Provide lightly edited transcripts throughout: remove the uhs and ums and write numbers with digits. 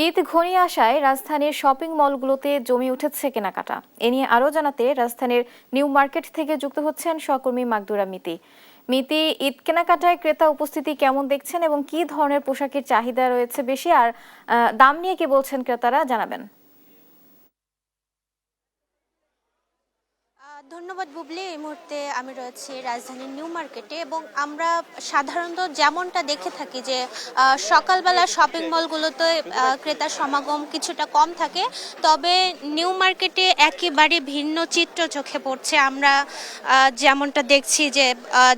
ঈদ ঘনিয়ে আসায় রাজধানীর শপিং মলগুলোতে জমে উঠেছে কেনাকাটা। এ নিয়ে আরও জানাতে রাজধানীর নিউ মার্কেট থেকে যুক্ত হচ্ছেন সহকর্মী মাকদুরা মিতি। মিতি, ঈদ কেনাকাটায় ক্রেতা উপস্থিতি কেমন দেখছেন এবং কি ধরনের পোশাকের চাহিদা রয়েছে বেশি, আর দাম নিয়ে কি বলছেন ক্রেতারা, জানাবেন। ধন্যবাদ বুবলি। এই মুহূর্তে আমি রয়েছি রাজধানীর নিউ মার্কেটে এবং আমরা সাধারণত যেমনটা দেখে থাকি যে সকালবেলা শপিং মলগুলোতে ক্রেতার সমাগম কিছুটা কম থাকে, তবে নিউ মার্কেটে একেবারে ভিন্ন চিত্র চোখে পড়ছে। আমরা যেমনটা দেখছি যে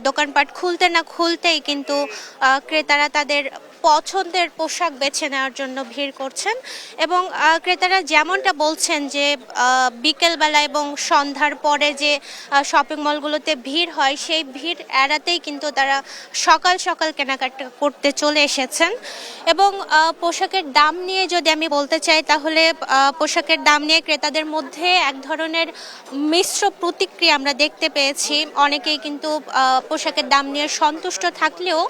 দোকানপাট খুলতে না খুলতেই কিন্তু ক্রেতারা তাদের পছন্দের পোশাক বেছে নেওয়ার জন্য ভিড় করছেন এবং ক্রেতারা যেমনটা বলছেন যে বিকেলবেলা এবং সন্ধ্যার পরে যে শপিং মলগুলোতে ভিড় হয়, সেই ভিড় এড়াতেই কিন্তু তারা সকাল সকাল কেনাকাটা করতে চলে এসেছেন। এবং পোশাকের দাম নিয়ে যদি আমি বলতে চাই, তাহলে পোশাকের দাম নিয়ে ক্রেতাদের মধ্যে এক ধরনের মিশ্র প্রতিক্রিয়া আমরা দেখতে পেয়েছি। অনেকেই কিন্তু পোশাকের দাম নিয়ে সন্তুষ্ট থাকলেও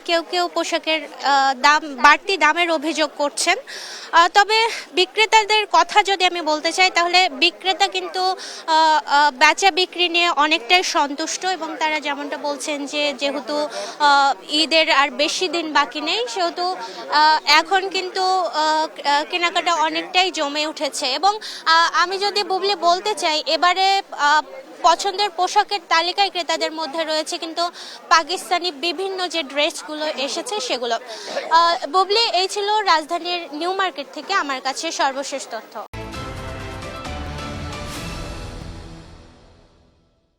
কেউ কেউ পোশাকের বাড়তি দামের অভিযোগ করছেন। তবে বিক্রেতাদের কথা যদি আমি বলতে চাই, তাহলে বিক্রেতা কিন্তু বেচা বিক্রি নিয়ে অনেকটাই সন্তুষ্ট এবং তারা যেমনটা বলছেন যে যেহেতু ঈদের আর বেশি দিন বাকি নেই, সেহেতু এখন কিন্তু কেনাকাটা অনেকটাই জমে উঠেছে। এবং আমি যদি বুবলি বলতে চাই, এবারে পছন্দের পোশাকের তালিকায় ক্রেতাদের মধ্যে রয়েছে কিন্তু পাকিস্তানি বিভিন্ন যে ড্রেসগুলো এসেছে সেগুলো। বুবলি, এই ছিল রাজধানীর নিউ মার্কেট থেকে আমার কাছে সর্বশেষ তথ্য।